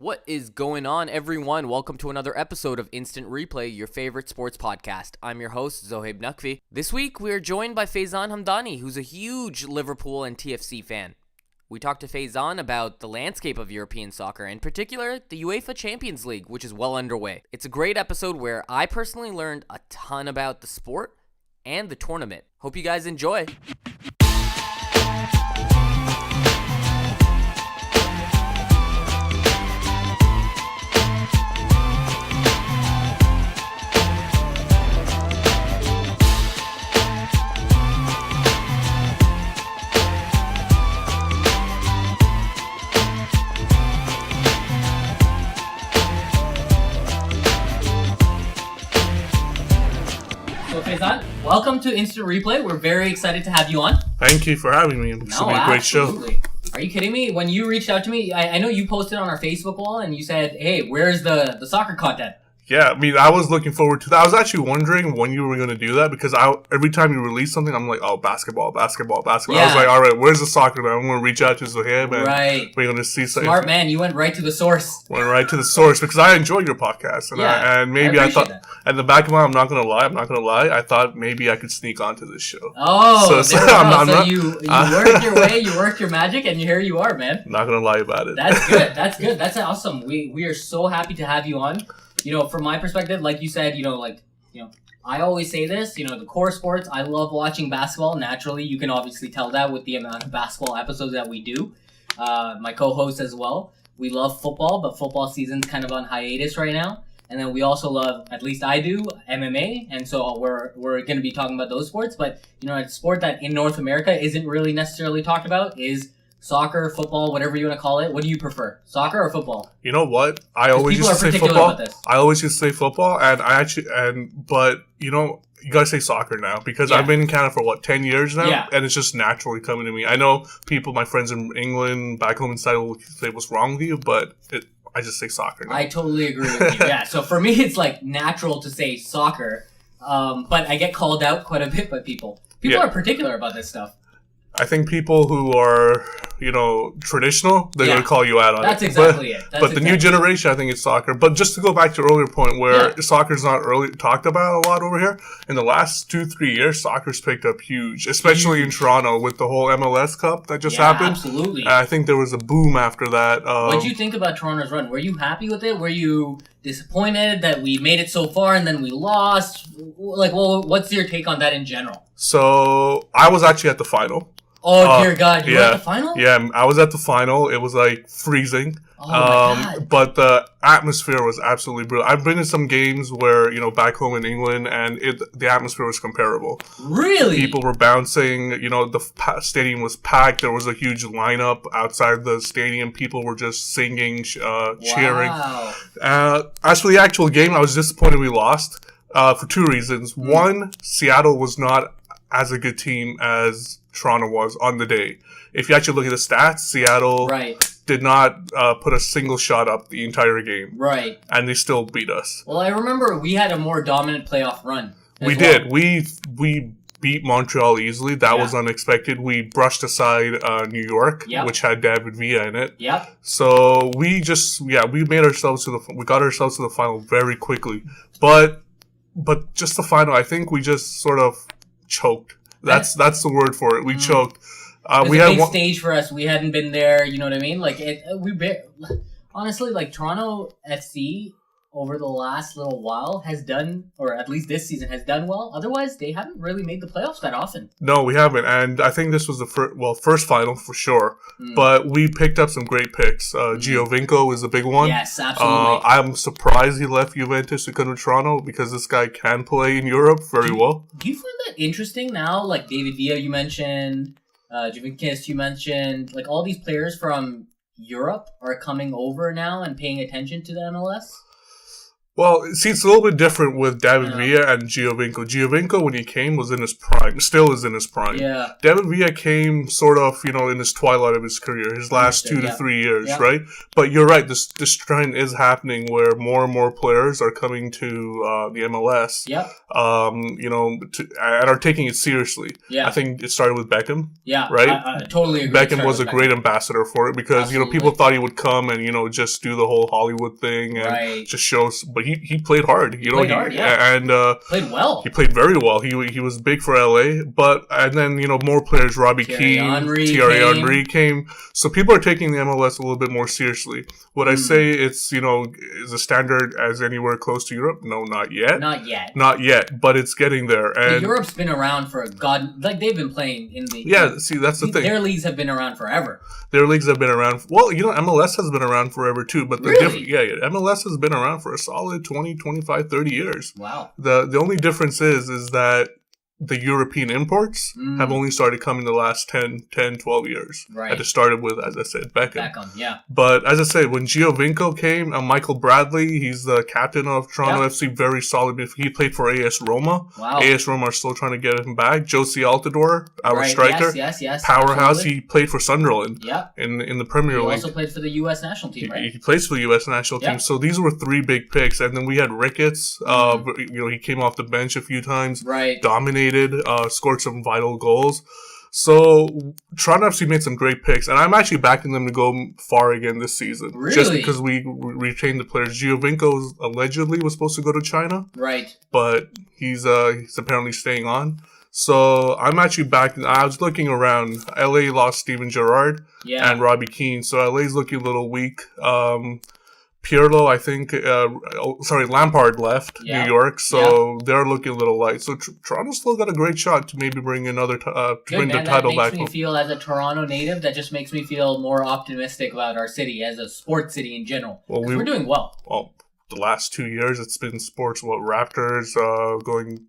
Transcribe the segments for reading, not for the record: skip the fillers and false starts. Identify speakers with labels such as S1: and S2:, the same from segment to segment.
S1: What is going on, everyone? Welcome to another episode of Instant Replay, your favorite sports podcast. I'm your host, Zohaib Naqvi. This week, we are joined by Faizan Hamdani, who's a huge Liverpool and TFC fan. We talked to Faizan about the landscape of European soccer, in particular, the UEFA Champions League, which is well underway. It's a great episode where I personally learned a ton about the sport and the tournament. Hope you guys enjoy. Faizan, welcome to Instant Replay. We're very excited to have you on.
S2: Thank you for having me. It's going to be a great show.
S1: Are you kidding me? When you reached out to me, I know you posted on our Facebook wall and you said, hey, where's the soccer content?
S2: Yeah, I mean, I was looking forward to that. I was actually wondering when you were going to do that because every time you release something, I'm like, oh, basketball. Yeah. I was like, all right, where's the soccer, man? I'm going to reach out to Zohaib and we're going to see something.
S1: Smart man, you went right to the source.
S2: Went right to the source because I enjoy your podcast. And maybe I thought, at the back of my mind, I'm not going to lie, I thought maybe I could sneak onto this show.
S1: Oh, so you worked your way, you worked your magic, and here you are, man.
S2: Not going to lie about it.
S1: That's good. That's awesome. We are so happy to have you on. You know, from my perspective, like you said, I always say this, the core sports, I love watching basketball. Naturally, you can obviously tell that with the amount of basketball episodes that we do. My co-host as well. We love football, but football season's kind of on hiatus right now. And then we also love, at least I do, MMA. And so we're going to be talking about those sports. But, a sport that in North America isn't really necessarily talked about is soccer, football, whatever you want to call it. What do you prefer, soccer or football?
S2: You know what? I always used to say football. But you gotta say soccer now because I've been in Canada for 10 years now, and it's just naturally coming to me. I know my friends in England, back home inside, will say what's wrong with you, but I just say soccer now.
S1: I totally agree with you. Yeah, so for me, it's like natural to say soccer, but I get called out quite a bit by people. People are particular about this stuff.
S2: I think people who are, traditional, they're going to call you out on
S1: That's exactly it.
S2: But the new generation, I think it's soccer. But just to go back to your earlier point where soccer's not really talked about a lot over here, in the last 2-3 years, soccer's picked up huge, especially in Toronto with the whole MLS Cup that just happened.
S1: Absolutely.
S2: I think there was a boom after that.
S1: What did you think about Toronto's run? Were you happy with it? Were you disappointed that we made it so far and then we lost? What's your take on that in general?
S2: So, I was actually at the final.
S1: Oh, dear God. You were at the final?
S2: Yeah, I was at the final. It was, freezing.
S1: Oh, my God.
S2: But the atmosphere was absolutely brutal. I've been in some games where, back home in England, and the atmosphere was comparable.
S1: Really?
S2: People were bouncing. The stadium was packed. There was a huge lineup outside the stadium. People were just singing, cheering. As for the actual game, I was disappointed we lost for two reasons. One, Seattle was not as a good team as Toronto was on the day. If you actually look at the stats, Seattle did not put a single shot up the entire game.
S1: Right.
S2: And they still beat us.
S1: Well, I remember we had a more dominant playoff run.
S2: We did. We beat Montreal easily. That was unexpected. We brushed aside New York, which had David Villa in it.
S1: Yep.
S2: So we just, we got ourselves to the final very quickly. But just the final, I think we just sort of choked. That's the word for it. We choked.
S1: We had a big stage for us. We hadn't been there. You know what I mean? Honestly, Toronto FC over the last little while has done, or at least this season has done well. Otherwise, they haven't really made the playoffs that often.
S2: No, we haven't. And I think this was the first final for sure. But we picked up some great picks. Giovinco is a big one.
S1: Yes, absolutely.
S2: I'm surprised he left Juventus to come to Toronto because this guy can play in Europe very well.
S1: Do you find that interesting now? Like David Villa, you mentioned, Giovinco, you mentioned, all these players from Europe are coming over now and paying attention to the MLS?
S2: Well, see, it's a little bit different with David Villa and Giovinco. Giovinco, when he came, was in his prime. Still is in his prime.
S1: Yeah.
S2: David Villa came sort of, in his twilight of his career, his last 2 to 3 years, right? But you're right. This trend is happening where more and more players are coming to the MLS.
S1: Yeah.
S2: And are taking it seriously. Yeah. I think it started with Beckham.
S1: Yeah.
S2: Right.
S1: I totally agree.
S2: Beckham was a great ambassador for it because people thought he would come and just do the whole Hollywood thing and just show. But he played hard,
S1: He played well.
S2: He played very well. He was big for LA, and then more players, Robbie Keane, Thierry Henry came. So people are taking the MLS a little bit more seriously. Would I say it's is a standard as anywhere close to Europe? No, not yet. Not yet, but it's getting there. And
S1: Europe's been around for they've been playing in the
S2: see, that's the thing.
S1: Their leagues have been around forever.
S2: Their leagues have been around. Well, MLS has been around forever too, but MLS has been around for a solid 20, 25, 30 years.
S1: Wow.
S2: The only difference is that the European imports have only started coming the last 10, 12 years.
S1: Right.
S2: It started with, as I said, Beckham.
S1: Yeah.
S2: But as I said, when Giovinco came, Michael Bradley, he's the captain of Toronto FC, very solid. He played for AS Roma.
S1: Wow.
S2: AS Roma are still trying to get him back. Josie Altidore, our striker.
S1: Yes.
S2: Powerhouse. Absolutely. He played for Sunderland.
S1: Yep.
S2: In the Premier League.
S1: He also played for the U.S. national team, right?
S2: He plays for the U.S. national team. So these were 3 big picks. And then we had Ricketts. He came off the bench a few times.
S1: Right.
S2: Dominated. Scored some vital goals. So Toronto FC made some great picks, and I'm actually backing them to go far again this season.
S1: Really?
S2: Just because we retained the players. Giovinco allegedly was supposed to go to China.
S1: Right.
S2: But he's apparently staying on. So I'm actually backing. I was looking around. LA lost Steven Gerrard and Robbie Keane, so LA's looking a little weak. Pirlo, I think, Lampard left New York, so they're looking a little light. So Toronto's still got a great shot to maybe bring another, bring the title back.
S1: That makes me feel, as a Toronto native, that just makes me feel more optimistic about our city as a sports city in general. Well, we're doing well.
S2: Well, the last 2 years, it's been sports. Raptors going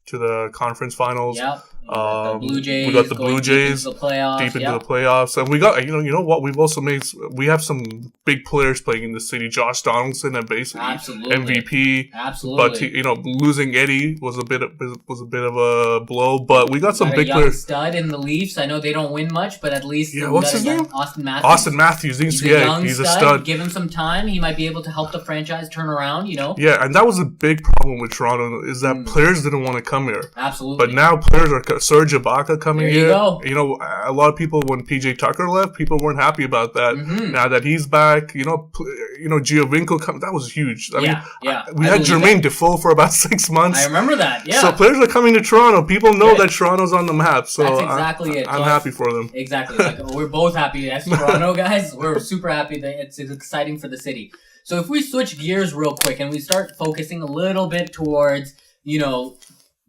S2: to the conference finals.
S1: Yeah. The Blue Jays.
S2: We got the Blue Jays
S1: deep into
S2: the playoffs, and we got you know what, we have some big players playing in the city. Josh Donaldson at basically MVP.
S1: Absolutely.
S2: But losing Eddie was a bit of a blow. But we got some big players.
S1: Stud in the Leafs. I know they don't win much, but at least
S2: what's his name?
S1: Austin Matthews.
S2: Austin Matthews. He's a stud.
S1: Give him some time. He might be able to help the franchise turn around.
S2: Yeah, and that was a big problem with Toronto is that players didn't want to come here.
S1: Absolutely.
S2: But now players are. Serge Ibaka coming here.
S1: Go.
S2: A lot of people, when PJ Tucker left, people weren't happy about that. Now that he's back, Giovinco that was huge. I mean, we had Jermaine Defoe for about 6 months.
S1: I remember that. Yeah.
S2: So players are coming to Toronto. People know that Toronto's on the map. So
S1: that's exactly it.
S2: I'm happy for them.
S1: Exactly. We're both happy as Toronto guys. We're super happy that it's exciting for the city. So if we switch gears real quick and we start focusing a little bit towards,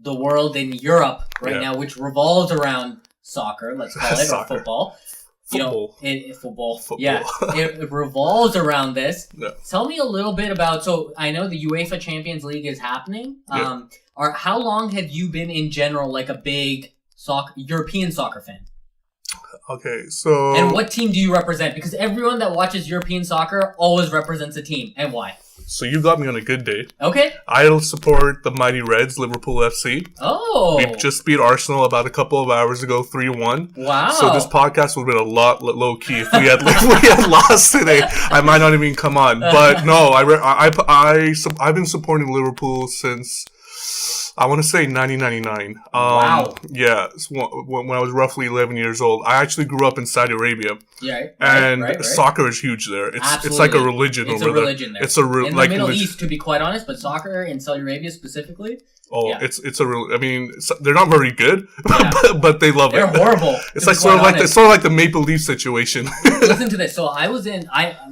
S1: the world in Europe now, which revolves around soccer, let's call it, or football. Football. Yeah, it revolves around this. Yeah. Tell me a little bit about. So I know the UEFA Champions League is happening. How long have you been in general like a big European soccer fan?
S2: Okay, so
S1: and what team do you represent? Because everyone that watches European soccer always represents a team, and why?
S2: So you got me on a good day.
S1: Okay.
S2: I'll support the Mighty Reds, Liverpool FC.
S1: Oh.
S2: We just beat Arsenal about a couple of hours ago, 3-1.
S1: Wow.
S2: So this podcast would have been a lot low-key. If we had lost today, I might not even come on. But no, I've been supporting Liverpool since... I want to say 1999.
S1: Wow.
S2: Yeah, when I was roughly 11 years old. I actually grew up in Saudi Arabia.
S1: Yeah.
S2: And soccer is huge there. It's like a religion over there. It's a religion
S1: there. It's in the Middle East, to be quite honest, but soccer in Saudi Arabia specifically...
S2: Oh, yeah. I mean, they're not very good, but they love
S1: it. They're horrible.
S2: It's like sort of like the Maple Leaf situation.
S1: Listen to this. So I was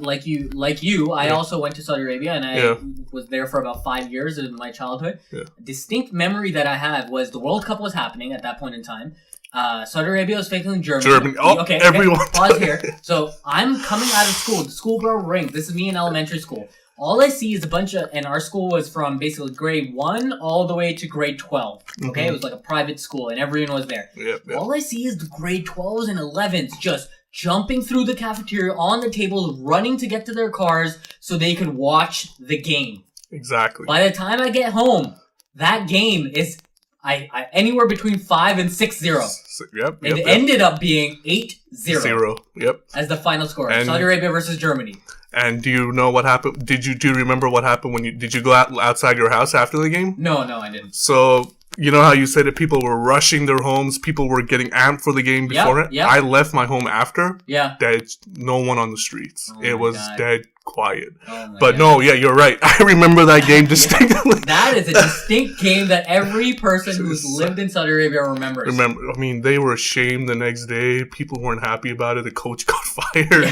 S1: like you. I also went to Saudi Arabia, and I was there for about 5 years in my childhood. Yeah. A distinct memory that I have was the World Cup was happening at that point in time. Saudi Arabia was facing Germany.
S2: Oh, okay. Everyone.
S1: Pause here. So I'm coming out of school. The school bell rings. This is me in elementary school. All I see is a bunch of, and our school was from basically grade 1 all the way to grade 12. Okay, It was like a private school, and everyone was there.
S2: Yep.
S1: All I see is the grade 12s and 11s just jumping through the cafeteria on the tables, running to get to their cars so they could watch the game.
S2: Exactly.
S1: By the time I get home, that game is I anywhere between 5 and 6-0. It ended up being 8-0.
S2: Yep.
S1: As the final score. Saudi Arabia versus Germany.
S2: And do you know what happened? Do you remember what happened did you go outside your house after the game?
S1: No, I didn't.
S2: So, you know how you said that people were rushing their homes, people were getting amped for the game before it?
S1: Yeah.
S2: I left my home after.
S1: Yeah.
S2: There's no one on the streets. It was dead quiet.
S1: But
S2: no, yeah, you're right. I remember that game distinctly.
S1: That is a distinct game that every person who's lived in Saudi Arabia remembers.
S2: I mean, they were ashamed the next day. People weren't happy about it. The coach got fired.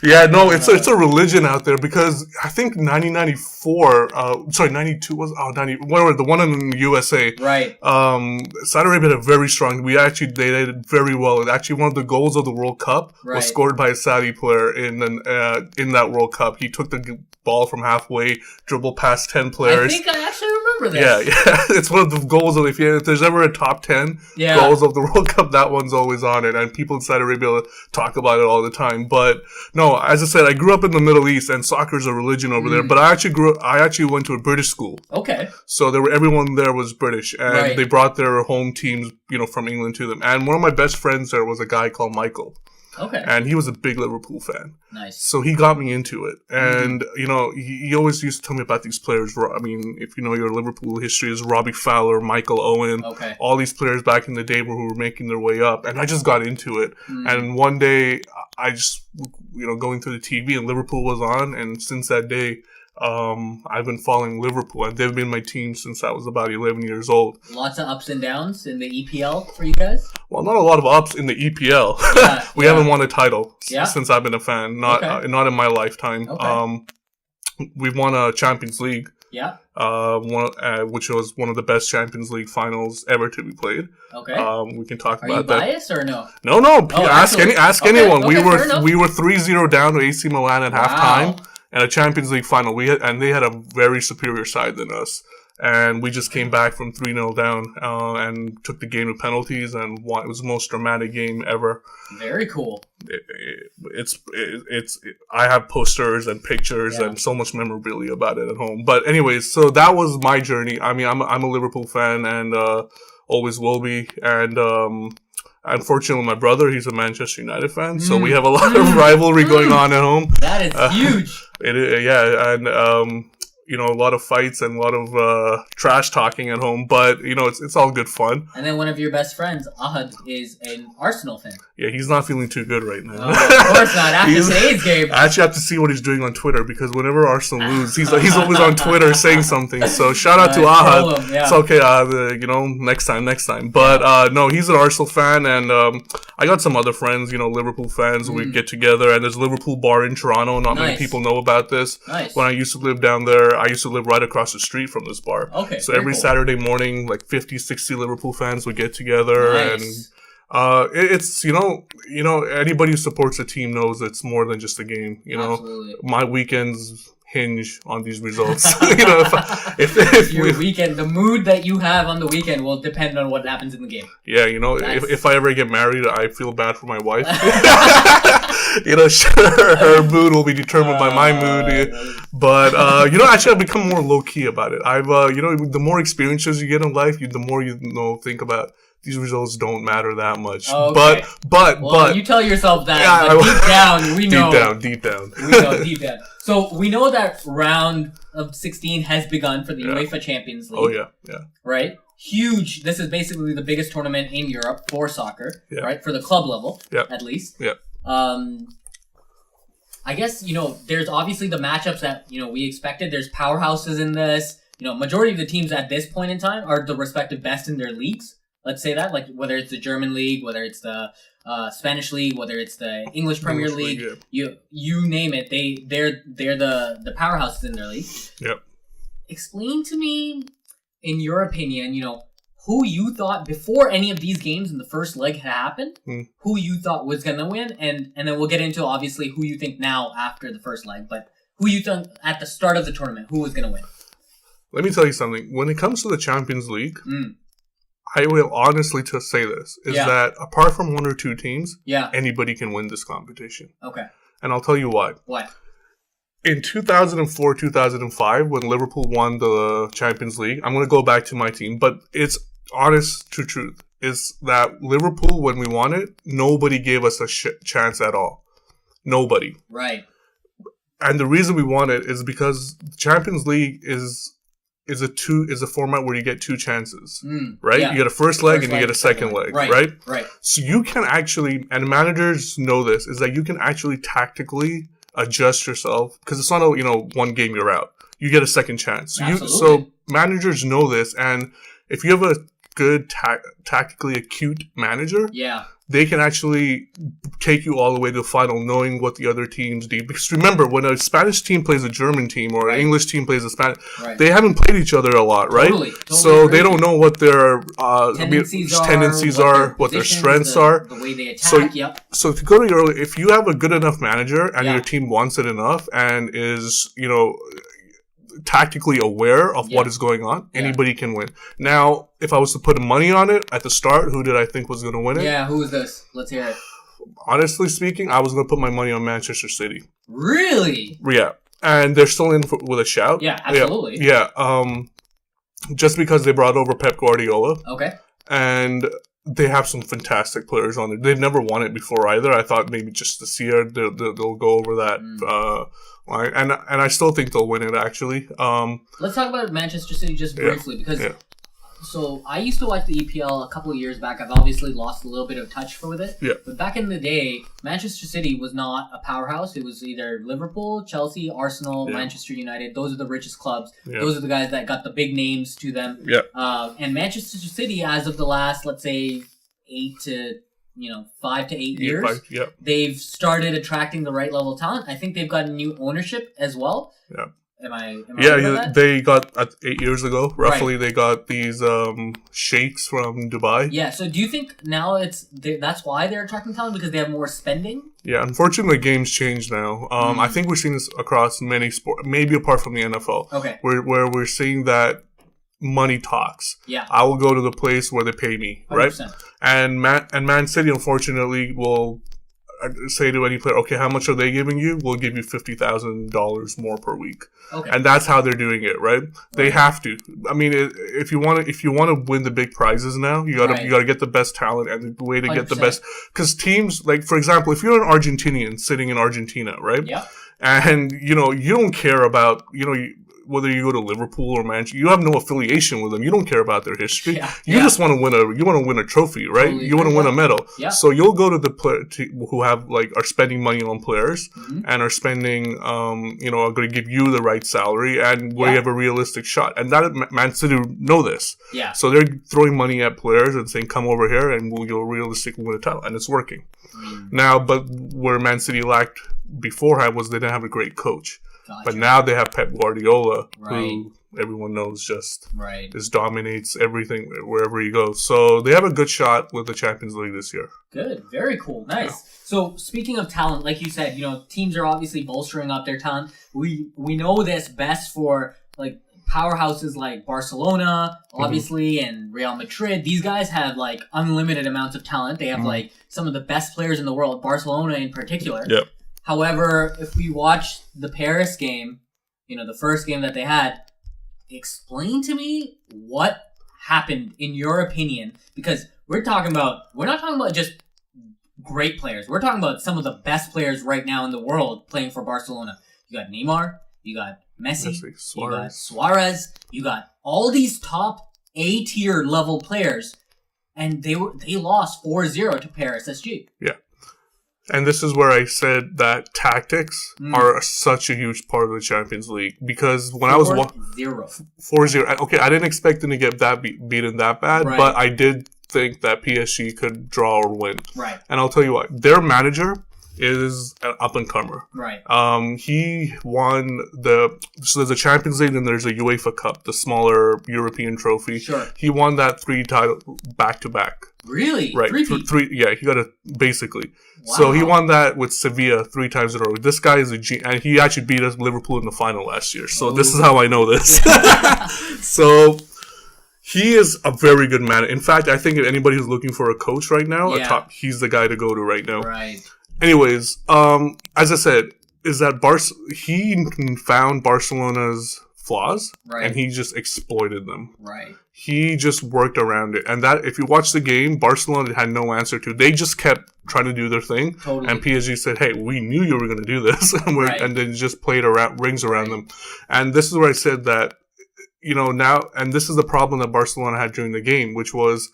S2: Yeah, no, it's a religion out there because I think 92 was, the one in the USA.
S1: Right.
S2: Saudi Arabia had a very strong, they did very well. Actually, one of the goals of the World Cup was scored by a Saudi player in that World Cup. He took the ball from halfway, dribbled past 10 players.
S1: I think I actually remember this.
S2: Yeah. It's one of the goals of, if there's ever a top 10 goals of the World Cup, that one's always on it. And people in Saudi Arabia talk about it all the time. But no, as I said, I grew up in the Middle East and soccer is a religion over there. But I actually went to a British school.
S1: Okay.
S2: So everyone there was British and they brought their home teams, from England to them. And one of my best friends there was a guy called Michael.
S1: Okay.
S2: And he was a big Liverpool fan.
S1: Nice.
S2: So he got me into it. And, he always used to tell me about these players. I mean, if you know your Liverpool history is Robbie Fowler, Michael Owen, all these players back in the day who were making their way up. And I just got into it. And one day I just, going through the TV and Liverpool was on. And since that day, I've been following Liverpool, and they've been my team since I was about 11 years old.
S1: Lots of ups and downs in the EPL for you guys?
S2: Well, not a lot of ups in the EPL. We haven't won a title since I've been a fan. Not in my lifetime.
S1: Okay.
S2: We've won a Champions League.
S1: Yeah.
S2: Which was one of the best Champions League finals ever to be played.
S1: Okay.
S2: We can talk
S1: Are
S2: about that.
S1: Are you biased or no?
S2: No. Ask anyone. We were 3-0 down to AC Milan at halftime. And a Champions League final, they had a very superior side than us, and we just came back from 3-0 down and took the game to penalties and won. It was the most dramatic game ever.
S1: Very cool.
S2: I have posters and pictures and so much memorabilia about it at home. But anyways, so that was my journey. I mean, I'm a Liverpool fan and always will be, and unfortunately, my brother, he's a Manchester United fan, so we have a lot of rivalry going on at home.
S1: That is huge.
S2: And a lot of fights and a lot of trash talking at home, but it's all good fun.
S1: And then one of your best friends, Ahad, is an Arsenal fan.
S2: Yeah, he's not feeling too good right now.
S1: Oh, of course not. After today's game.
S2: I actually have to see what he's doing on Twitter because whenever Arsenal lose, he's always on Twitter saying something. So shout out to Ahad. It's okay, next time. But no, he's an Arsenal fan, and I got some other friends, Liverpool fans. We get together, and there's a Liverpool bar in Toronto. Not many people know about this.
S1: Nice.
S2: When I used to live down there, I used to live right across the street from this bar.
S1: Okay.
S2: So every Saturday morning, like 50, 60 Liverpool fans would get together and it's anybody who supports a team knows it's more than just a game.
S1: Absolutely.
S2: My weekends hinge on these results.
S1: if your weekend, the mood that you have on the weekend will depend on what happens in the game.
S2: Yeah, if I ever get married, I feel bad for my wife. Her mood will be determined by my mood. But actually, I've become more low key about it. I've the more experiences you get in life, the more think about. These results don't matter that much.
S1: Okay.
S2: But
S1: you tell yourself that. But deep down, we know.
S2: Deep down.
S1: We know deep down. So we know that round of 16 has begun for the UEFA Champions League.
S2: Oh yeah.
S1: Right? Huge. This is basically the biggest tournament in Europe for soccer. Yeah. Right? For the club level, at least.
S2: Yeah.
S1: I guess there's obviously the matchups that we expected. There's powerhouses in this. Majority of the teams at this point in time are the respective best in their leagues. Let's say that, like whether it's the German league, whether it's the Spanish league, whether it's the English Premier League, you name it, they're the powerhouses in their league.
S2: Yep. Explain
S1: to me, in your opinion, who you thought before any of these games in the first leg had happened, who you thought was gonna win, and then we'll get into obviously who you think now after the first leg, but who you thought at the start of the tournament who was gonna win.
S2: Let me tell you something. When it comes to the Champions League. I will honestly just say this, is that apart from one or two teams, anybody can win this competition.
S1: Okay.
S2: And I'll tell you why.
S1: Why?
S2: in 2004, 2005, when Liverpool won the Champions League, I'm going to go back to my team, but it's honest to truth, is that Liverpool, when we won it, nobody gave us a chance at all. Nobody.
S1: Right.
S2: And the reason we won it is because the Champions League is a format where you get two chances, right? Yeah. You get a first leg and you get a second leg, right?
S1: Right.
S2: So you can actually, and managers know this, is that you can actually tactically adjust yourself, because it's not one game you're out. You get a second chance. So managers know this, and if you have a good tactically acute manager, they can actually take you all the way to the final, knowing what the other teams need. Because remember, when a Spanish team plays a German team or an English team plays a Spanish, they haven't played each other a lot, right?
S1: Totally
S2: so they don't know what their tendencies are, what their strengths are,
S1: the way they attack.
S2: So to go to your, if you have a good enough manager and your team wants it enough and is tactically aware of what is going on, anybody can win. Now, if I was to put money on it at the start, who did I think was going to win it?
S1: Yeah, who is this? Let's hear it.
S2: Honestly speaking, I was going to put my money on Manchester City.
S1: Really?
S2: Yeah. And they're still in with a shout.
S1: Yeah, absolutely.
S2: Yeah. Just because they brought over Pep Guardiola.
S1: Okay.
S2: And they have some fantastic players on there. They've never won it before either. I thought maybe just this year they'll go over that. And I still think they'll win it, actually.
S1: Let's talk about Manchester City just briefly, because so I used to watch the EPL a couple of years back. I've obviously lost a little bit of touch with it.
S2: Yeah.
S1: But back in the day, Manchester City was not a powerhouse. It was either Liverpool, Chelsea, Arsenal, Manchester United. Those are the richest clubs. Yeah. Those are the guys that got the big names to them.
S2: Yeah.
S1: And Manchester City, as of the last, let's say, 5 to 8 years, they've started attracting the right level of talent. I think they've got new ownership as well.
S2: Yeah.
S1: Am I right about that?
S2: They got 8 years ago, roughly. They got these sheikhs from Dubai.
S1: Yeah. So do you think now that's why they're attracting talent, because they have more spending?
S2: Yeah. Unfortunately, games change now. I think we're seeing this across many sports, maybe apart from the NFL.
S1: Okay.
S2: Where we're seeing that money talks.
S1: Yeah.
S2: I will go to the place where they pay me, 100%. Right? And Man City, unfortunately, will say to any player, okay, how much are they giving you? We'll give you $50,000 more per week.
S1: Okay.
S2: And that's how they're doing it, right? They have to. I mean, if you want to win the big prizes now, you gotta get the best talent, and the way to 100%. Get the best, because teams, like, for example, if you're an Argentinian sitting in Argentina, right?
S1: Yeah.
S2: And you don't care about whether you go to Liverpool or Manchester, you have no affiliation with them. You don't care about their history. You just want to win a trophy, right? Totally. You want to win a medal. Yeah. So you'll go to the player who have are spending money on players and are spending, are going to give you the right salary and where you have a realistic shot. And that Man City know this.
S1: Yeah.
S2: So they're throwing money at players and saying, "Come over here, and you'll realistically win a title," and it's working. Now, but where Man City lacked beforehand was they didn't have a great coach. Gotcha. But now they have Pep Guardiola, who everyone knows just dominates everything wherever he goes. So they have a good shot with the Champions League this year.
S1: Good. Very cool. Nice. Yeah. So speaking of talent, like you said, teams are obviously bolstering up their talent. We know this best for like powerhouses like Barcelona, obviously, and Real Madrid. These guys have like unlimited amounts of talent. They have like some of the best players in the world, Barcelona in particular.
S2: Yep.
S1: However, if we watch the Paris game, the first game that they had, explain to me what happened in your opinion, because we're not talking about just great players. We're talking about some of the best players right now in the world playing for Barcelona. You got Neymar, you got Messi,
S2: Suarez.
S1: You got Suarez, you got all these top A-tier level players, and they lost 4-0 to Paris SG.
S2: Yeah. And this is where I said that tactics are such a huge part of the Champions League, because when I was 4-0. Okay, I didn't expect them to get that beaten that bad, but I did think that PSG could draw or win.
S1: Right.
S2: And I'll tell you what, their manager is an up-and-comer.
S1: Right.
S2: He won so there's a Champions League and there's a UEFA Cup, the smaller European trophy.
S1: Sure.
S2: He won that 3 titles back-to-back.
S1: Really?
S2: Right. He got it basically. Wow. So he won that with Sevilla 3 times in a row. This guy is and he actually beat us Liverpool in the final last year. So this is how I know this. So he is a very good man. In fact, I think if anybody who's looking for a coach right now, he's the guy to go to right now.
S1: Right.
S2: Anyways, as I said, is that he found Barcelona's flaws,
S1: Right.
S2: and he just exploited them.
S1: Right.
S2: He just worked around it. And that, if you watch the game, Barcelona had no answer to. They just kept trying to do their thing.
S1: Totally.
S2: And PSG said, hey, we knew you were going to do this. And then just played rings around them. And this is where I said that, now, and this is the problem that Barcelona had during the game, which was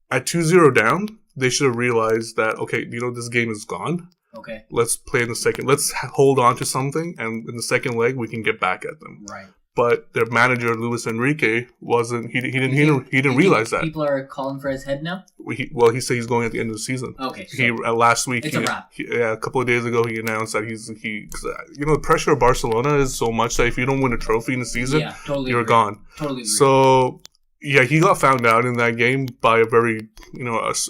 S2: at 2-0 down, they should have realized that, okay, this game is gone.
S1: Okay.
S2: Let's play in the second. Let's hold on to something, and in the second leg, we can get back at them.
S1: Right.
S2: But their manager, Luis Enrique, wasn't. He didn't realize that.
S1: People are calling for his head now.
S2: He said he's going at the end of the season.
S1: Okay. So
S2: last week.
S1: It's a wrap.
S2: A couple of days ago, he announced that the pressure of Barcelona is so much that if you don't win a trophy in the season, you're gone.
S1: Totally agree.
S2: So. Yeah, he got found out in that game by a very,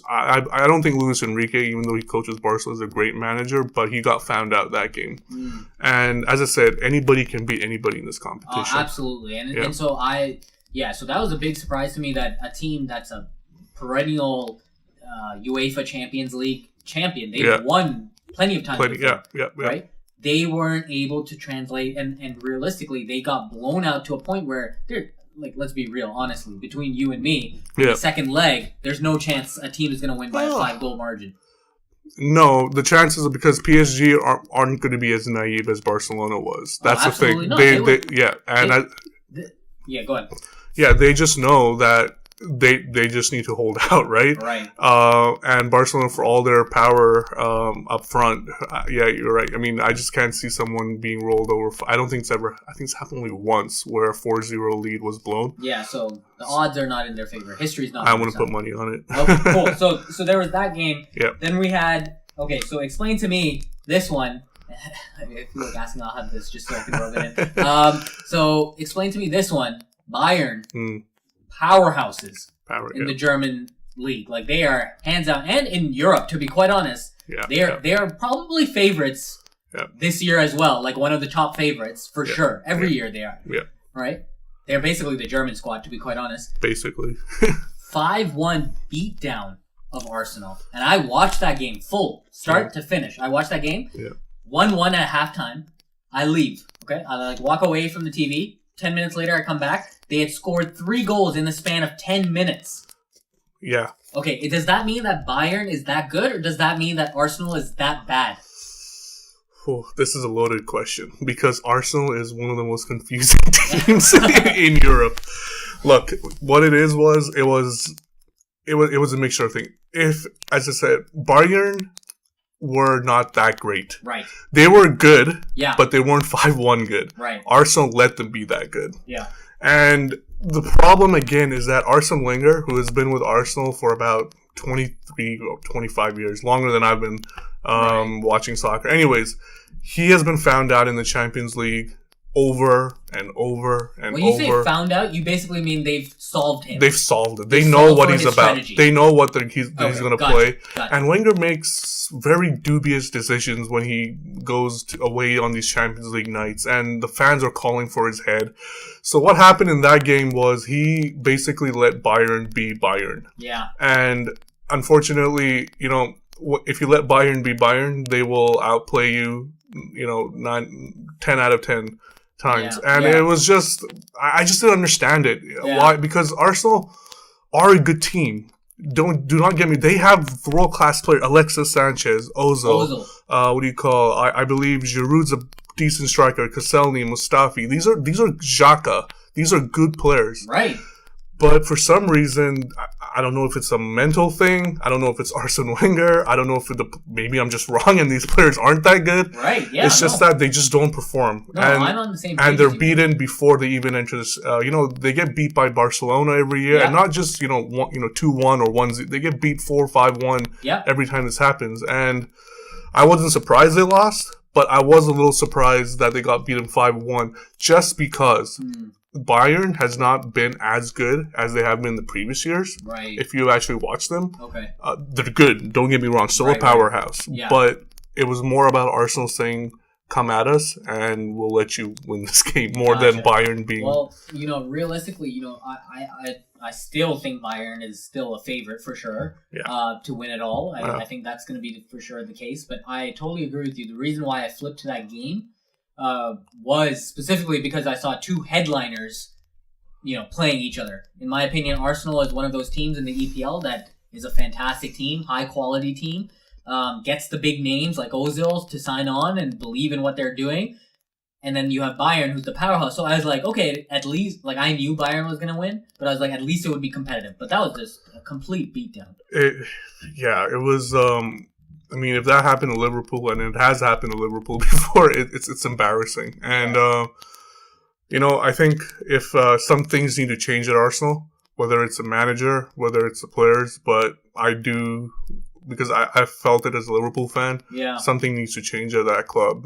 S2: I don't think Luis Enrique, even though he coaches Barcelona, is a great manager, but he got found out that game. And as I said, anybody can beat anybody in this competition.
S1: Absolutely. And so so that was a big surprise to me that a team that's a perennial UEFA Champions League champion, they've won plenty of times before, right? They weren't able to translate, and realistically, they got blown out to a point where they're, let's be real, honestly, between you and me, the second leg, there's no chance a team is going to win by a 5-goal margin.
S2: No, the chances are because PSG aren't going to be as naive as Barcelona was. That's the thing.
S1: Not.
S2: Go
S1: ahead.
S2: Yeah, they just know that they just need to hold out, right?
S1: Right.
S2: And Barcelona, for all their power up front, you're right. I mean, I just can't see someone being rolled over. I don't think it's ever. I think it's happened only once where a 4-0 lead was blown.
S1: Yeah, so the odds are not in their favor. History's not.
S2: I want to put money on it.
S1: Okay, cool. So there was that game.
S2: Yeah.
S1: Then we had. Okay, so explain to me this one. If you look asking, I'll have this just so I can rub it in. So explain to me this one. Bayern. Powerhouses in the German league. Like, they are hands down, and in Europe, to be quite honest, they are probably favorites this year as well. Like, one of the top favorites for sure. Every year they are.
S2: Yeah.
S1: Right? They're basically the German squad, to be quite honest.
S2: Basically.
S1: 5-1 beatdown of Arsenal. And I watched that game full, start to finish. I watched that game. 1-1 at halftime. I leave. Okay? I walk away from the TV. 10 minutes later, I come back. They had scored 3 goals in the span of 10 minutes.
S2: Yeah.
S1: Okay, does that mean that Bayern is that good, or does that mean that Arsenal is that bad?
S2: Oh, this is a loaded question, because Arsenal is one of the most confusing teams in Europe. Look, what it was a mixture of things. If, as I said, Bayern were not that great.
S1: Right.
S2: They were good,
S1: but
S2: they weren't 5-1 good.
S1: Right.
S2: Arsenal let them be that good.
S1: Yeah.
S2: And the problem, again, is that Arsene Wenger, who has been with Arsenal for about 23 or 25 years, longer than I've been watching soccer. Anyways, he has been found out in the Champions League over and over and over.
S1: When you say found out, you basically mean they've solved him.
S2: They've solved it. They know what he's about.
S1: Strategy.
S2: They know what he's going to play.
S1: Gotcha.
S2: And Wenger makes very dubious decisions when he goes away on these Champions League nights, and the fans are calling for his head. So what happened in that game was he basically let Bayern be Bayern.
S1: Yeah.
S2: And unfortunately, if you let Bayern be Bayern, they will outplay you, 10 out of 10 times. It was just, I just didn't understand it. Why? Because Arsenal are a good team. Do not get me. They have world-class players. Alexis Sanchez, Ozil. I believe Giroud's a decent striker. Koscielny, Mustafi. These are Xhaka. These are good players.
S1: Right.
S2: But for some reason, I don't know if it's a mental thing. I don't know if it's Arsene Wenger. I don't know if maybe I'm just wrong and these players aren't that good.
S1: Right, yeah.
S2: It's just that they just don't perform.
S1: No, I'm on the same page.
S2: And they're beaten before they even enter this. They get beat by Barcelona every year. And not just, 2-1 or 1-0. They get beat 4-5-1 every time this happens. And I wasn't surprised they lost, but I was a little surprised that they got beaten 5-1 just because Bayern has not been as good as they have been in the previous years.
S1: Right.
S2: If you actually watch them.
S1: Okay.
S2: They're good. Don't get me wrong. Still a powerhouse.
S1: Yeah.
S2: But it was more about Arsenal saying, come at us, and we'll let you win this game more than Bayern being.
S1: Well, realistically, I still think Bayern is still a favorite for sure. To win it all. I think that's going to be for sure the case. But I totally agree with you. The reason why I flipped to that game was specifically because I saw two headliners, playing each other. In my opinion, Arsenal is one of those teams in the EPL that is a fantastic team, high quality team. Gets the big names like Ozil to sign on and believe in what they're doing. And then you have Bayern, who's the powerhouse. So I was like, okay, at least, I knew Bayern was going to win, but I was like, at least it would be competitive. But that was just a complete beatdown. It
S2: was, if that happened to Liverpool, and it has happened to Liverpool before, it's embarrassing. And, I think if some things need to change at Arsenal, whether it's a manager, whether it's the players, but I do... Because I felt it as a Liverpool fan.
S1: Yeah.
S2: Something needs to change at that club.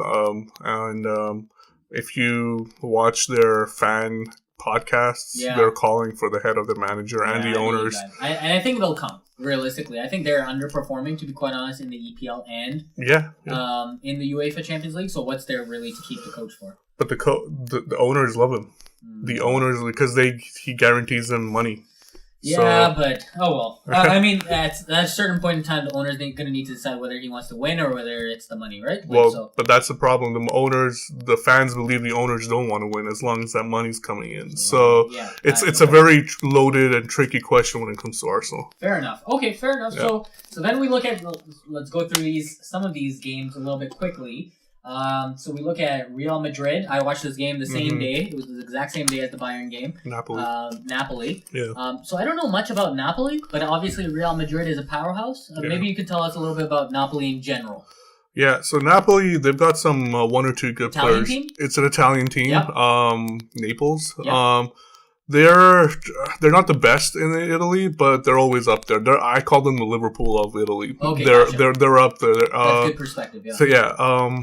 S2: If you watch their fan podcasts, they're calling for the head of the manager and the owners.
S1: I think they'll come, realistically. I think they're underperforming, to be quite honest, in the EPL and in the UEFA Champions League. So what's there really to keep the coach for?
S2: But the owners love him. The owners, because he guarantees them money.
S1: Yeah, but oh well. At a certain point in time, the owner's going to need to decide whether he wants to win or whether it's the money, right?
S2: But that's the problem. The fans believe the owners don't want to win as long as that money's coming in. So it's a very loaded and tricky question when it comes to Arsenal.
S1: Fair enough. Okay, fair enough. Yeah. So then we look at, let's go through some of these games a little bit quickly. So we look at Real Madrid. I watched this game the same day. It was the exact same day as the Bayern game. Napoli.
S2: Yeah.
S1: So I don't know much about Napoli, but obviously Real Madrid is a powerhouse. Maybe you could tell us a little bit about Napoli in general.
S2: Yeah, so Napoli, they've got some one or two good
S1: Italian
S2: players.
S1: Team?
S2: It's an Italian team.
S1: Yep.
S2: Naples.
S1: Yep.
S2: They're not the best in Italy, but they're always up there. I call them the Liverpool of Italy.
S1: Okay,
S2: they're up there.
S1: That's good perspective. Yeah.
S2: So yeah.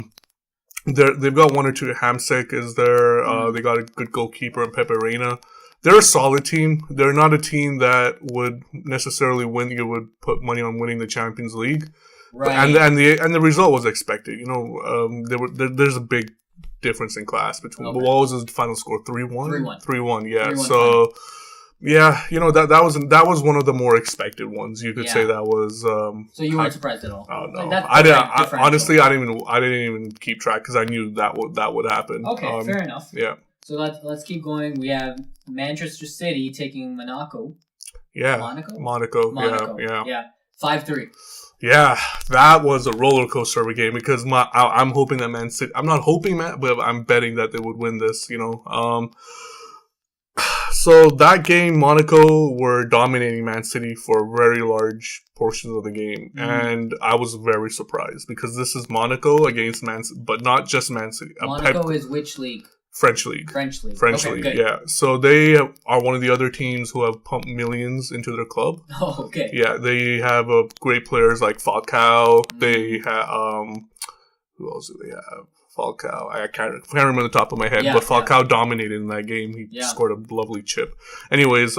S2: They've got one or two. Hamsik is there. They got a good goalkeeper in Pepe Reina. They're a solid team. They're not a team that would necessarily win. You would put money on winning the Champions League,
S1: right?
S2: And the result was expected. There's a big difference in class between. Okay. What was the final score? 3-1. 3-1. Yeah. 3-1 so. Final. Yeah, that was one of the more expected ones. You could say that was.
S1: So you weren't surprised at all?
S2: Oh no, I didn't even keep track because I knew that would happen.
S1: Okay, fair enough.
S2: Yeah.
S1: So let's keep going. We have Manchester City taking Monaco.
S2: Yeah. Monaco.
S1: Yeah. 5-3.
S2: Yeah, that was a roller coaster of a game because I'm hoping that Man City. I'm not hoping but I'm betting that they would win this. So that game, Monaco were dominating Man City for very large portions of the game. And I was very surprised because this is Monaco against Man City, but not just Man City.
S1: Monaco is which league?
S2: French League.
S1: French League, good.
S2: Yeah. So they are one of the other teams who have pumped millions into their club.
S1: Oh, okay.
S2: Yeah, they have great players like Falcao. They have, who else do they have? Falcao. I can't remember the top of my head, but Falcao dominated in that game. He scored a lovely chip. Anyways,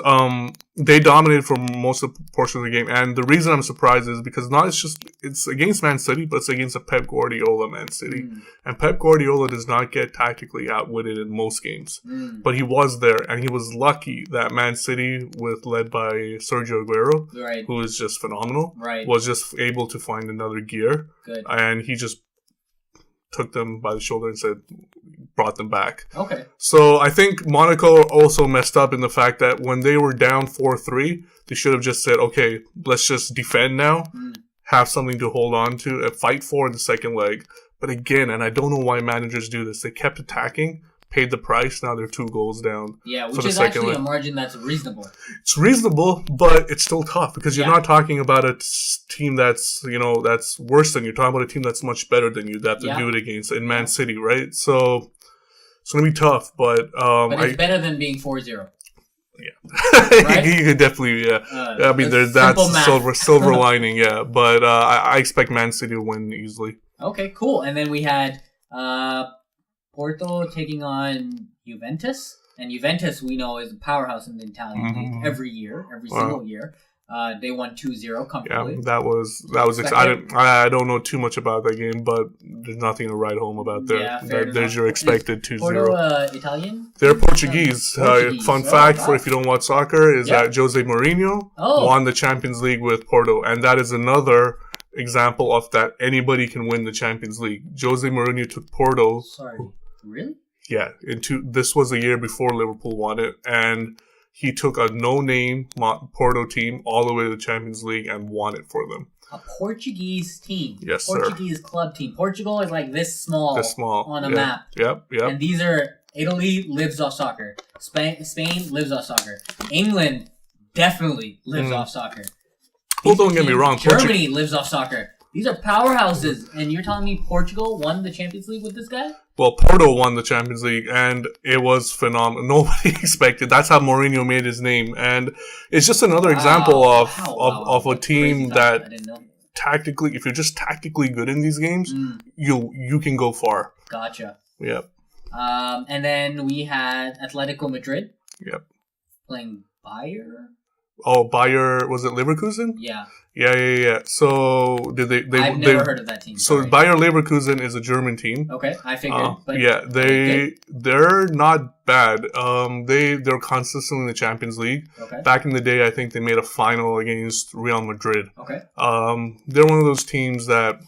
S2: they dominated for most of the portion of the game, and the reason I'm surprised is because it's against Man City, but it's against a Pep Guardiola Man City, and Pep Guardiola does not get tactically outwitted in most games, but he was there, and he was lucky that Man City, led by Sergio Aguero, who is just phenomenal, was just able to find another gear, and he just took them by the shoulder and brought them back.
S1: Okay.
S2: So I think Monaco also messed up in the fact that when they were down 4-3, they should have just said, okay, let's just defend now, have something to hold on to, fight for in the second leg. But again, and I don't know why managers do this, they kept attacking, paid the price, now they're 2 goals down.
S1: Yeah, which is actually a margin that's reasonable.
S2: It's reasonable, but it's still tough because you're not talking about a team that's, that's worse than you. You're talking about a team that's much better than you that have to do it against in Man City, right? So it's going to be tough, but
S1: it's better than being 4-0.
S2: Yeah. Right? You could definitely, there's that silver lining, But I expect Man City to win easily.
S1: Okay, cool. And then we had Porto taking on Juventus. And Juventus, we know, is a powerhouse in the Italian league every single year. They won 2-0 comfortably.
S2: Yeah, that was exciting. I don't know too much about that game, but there's nothing to write home about there.
S1: Yeah,
S2: there's your expected 2-0.
S1: Porto Italian?
S2: They're Portuguese. Fun fact for if you don't watch soccer is that Jose Mourinho won the Champions League with Porto, and that is another example of that anybody can win the Champions League. Jose Mourinho took Porto.
S1: Sorry, really?
S2: Yeah, this was a year before Liverpool won it, and he took a no-name Porto team all the way to the Champions League and won it for them.
S1: A Portuguese team.
S2: Yes,
S1: Portuguese club team. Portugal is like this small on a map.
S2: Yep.
S1: And these are Italy lives off soccer. Spain lives off soccer. England definitely lives off soccer.
S2: Well, don't get me wrong.
S1: Germany lives off soccer. These are powerhouses, and you're telling me Portugal won the Champions League with this guy?
S2: Well, Porto won the Champions League, and it was phenomenal. Nobody expected. That's how Mourinho made his name, and it's just another example of a team that tactically, if you're just tactically good in these games, you can go far.
S1: Gotcha.
S2: Yep.
S1: And then we had Atletico Madrid.
S2: Yep.
S1: Playing Bayern.
S2: Oh, Bayern, was it Leverkusen?
S1: Yeah.
S2: Yeah. So
S1: I've never heard of that team.
S2: So Bayer Leverkusen is a German team.
S1: Okay, I figured. But
S2: yeah, they're not bad. They're consistently in the Champions League.
S1: Okay.
S2: Back in the day, I think they made a final against Real Madrid.
S1: Okay.
S2: They're one of those teams that,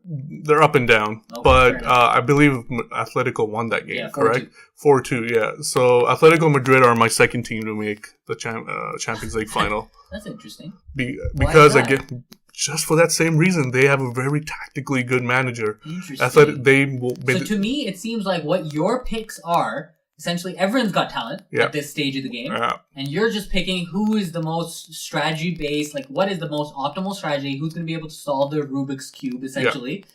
S2: they're up and down, but I believe Atletico won that game, correct? 4-2, yeah. So Atletico Madrid are my second team to make the Champions League final.
S1: That's interesting.
S2: Because again, just for that same reason, they have a very tactically good manager.
S1: Interesting.
S2: So
S1: to me, it seems like what your picks are. Essentially, everyone's got talent at this stage of the game.
S2: Yeah.
S1: And you're just picking who is the most strategy-based, like what is the most optimal strategy, who's going to be able to solve the Rubik's Cube, essentially,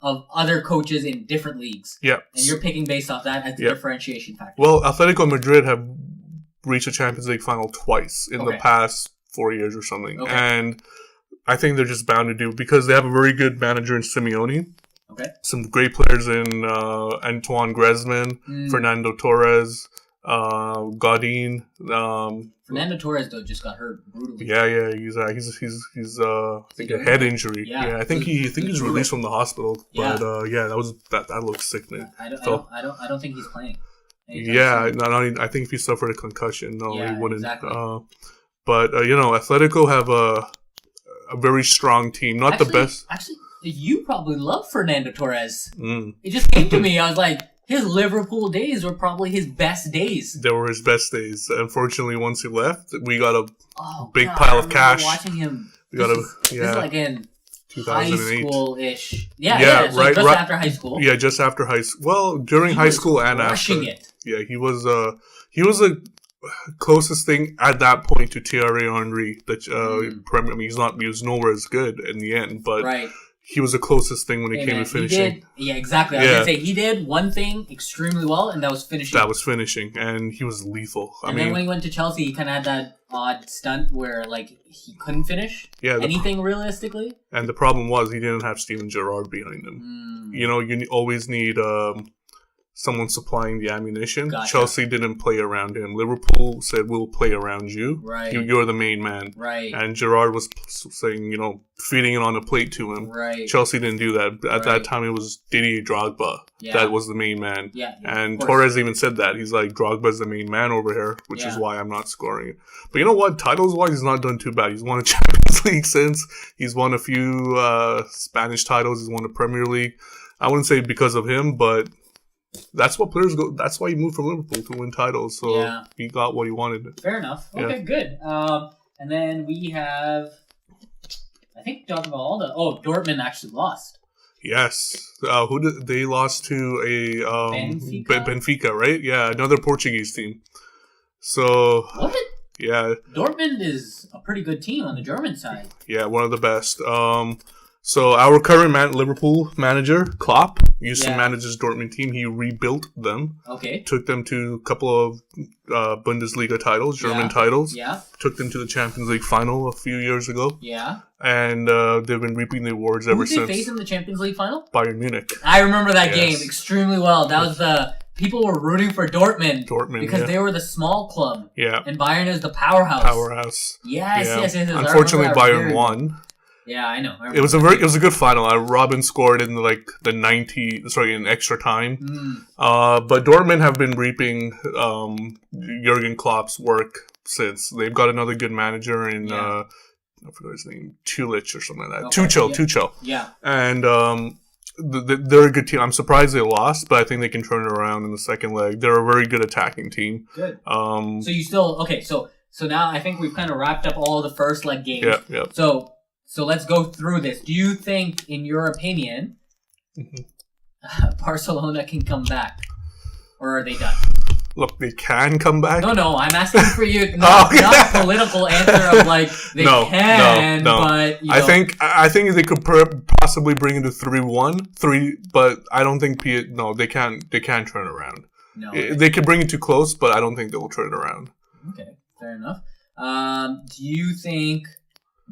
S1: of other coaches in different leagues.
S2: Yeah.
S1: And you're picking based off that as the differentiation factor.
S2: Well, Atletico Madrid have reached a Champions League final twice in the past 4 years or something. Okay. And I think they're just bound to do, because they have a very good manager in Simeone.
S1: Okay.
S2: Some great players in Antoine Griezmann, Fernando Torres, Godin.
S1: Fernando Torres though just got hurt brutally.
S2: Yeah. He's I think a head injury. Yeah, I think he's released from the hospital. But that looks sickening.
S1: I don't think he's playing.
S2: Yeah, I think if he suffered a concussion, he wouldn't.
S1: Exactly.
S2: But Atletico have a very strong team. Not the best.
S1: Actually, you probably love Fernando Torres. It just came to me. I was like, his Liverpool days were probably his best days.
S2: They were his best days. Unfortunately, once he left, we got a big pile of cash.
S1: Watching him,
S2: this
S1: is like in
S2: 2008.
S1: High school-ish. Yeah, so
S2: right.
S1: Just after high school.
S2: Yeah, just after high school. Well, during high school and after.
S1: It.
S2: Yeah, he was the closest thing at that point to Thierry Henry. He was nowhere as good in the end, but.
S1: Right.
S2: He was the closest thing when it came to finishing.
S1: Exactly. I was going to say, he did one thing extremely well, and that was finishing.
S2: And he was lethal.
S1: Then when he went to Chelsea, he kind of had that odd stunt where, like, he couldn't finish anything realistically. And
S2: the problem was he didn't have Steven Gerrard behind him. You always need someone supplying the ammunition.
S1: Gotcha.
S2: Chelsea didn't play around him. Liverpool said, we'll play around you.
S1: Right.
S2: You're the main man.
S1: Right.
S2: And Gerrard was saying, feeding it on a plate to him.
S1: Right.
S2: Chelsea didn't do that. At that time, it was Didier Drogba that was the main man.
S1: Yeah.
S2: And Torres even said that. He's like, Drogba's the main man over here, which is why I'm not scoring it. But you know what? Titles-wise, he's not done too bad. He's won a Champions League since. He's won a few Spanish titles. He's won a Premier League. I wouldn't say because of him, but that's what players go. That's why he moved from Liverpool to win titles. So he got what he wanted.
S1: Fair enough. Okay, good. And then we have, I think, talking about all Dortmund actually lost.
S2: Yes. Who did they lost to? A Benfica, right? Yeah, another Portuguese team. So
S1: what?
S2: Yeah.
S1: Dortmund is a pretty good team on the German side.
S2: Yeah, one of the best. So our current Liverpool manager, Klopp, used to manage his Dortmund team. He rebuilt them.
S1: Okay.
S2: Took them to a couple of Bundesliga titles, German titles.
S1: Yeah.
S2: Took them to the Champions League final a few years ago.
S1: Yeah.
S2: And they've been reaping the awards ever since.
S1: Who did they face in the Champions League final?
S2: Bayern Munich.
S1: I remember that game extremely well. That was the people were rooting for Dortmund. Because they were the small club.
S2: Yeah.
S1: And Bayern is the powerhouse. Yes.
S2: Unfortunately, Bayern won.
S1: Yeah, I know.
S2: It was a good final. Robin scored in in extra time. But Dortmund have been reaping Jurgen Klopp's work since. They've got another good manager in I forgot his name, Tulich or something like that. Tuchel.
S1: Yeah.
S2: And they're a good team. I'm surprised they lost, but I think they can turn it around in the second leg. They're a very good attacking team.
S1: Good. So you still So now I think we've kind of wrapped up all the first leg games.
S2: Yeah.
S1: So let's go through this. Do you think, in your opinion, Barcelona can come back? Or are they done?
S2: Look, they can come back?
S1: No, I'm asking for you, not a political answer of like, they can, but, you know.
S2: I think they could possibly bring it to 3-1, but I don't think they can't turn it around.
S1: No.
S2: They could bring it too close, but I don't think they'll turn it around.
S1: Okay, fair enough. Do you think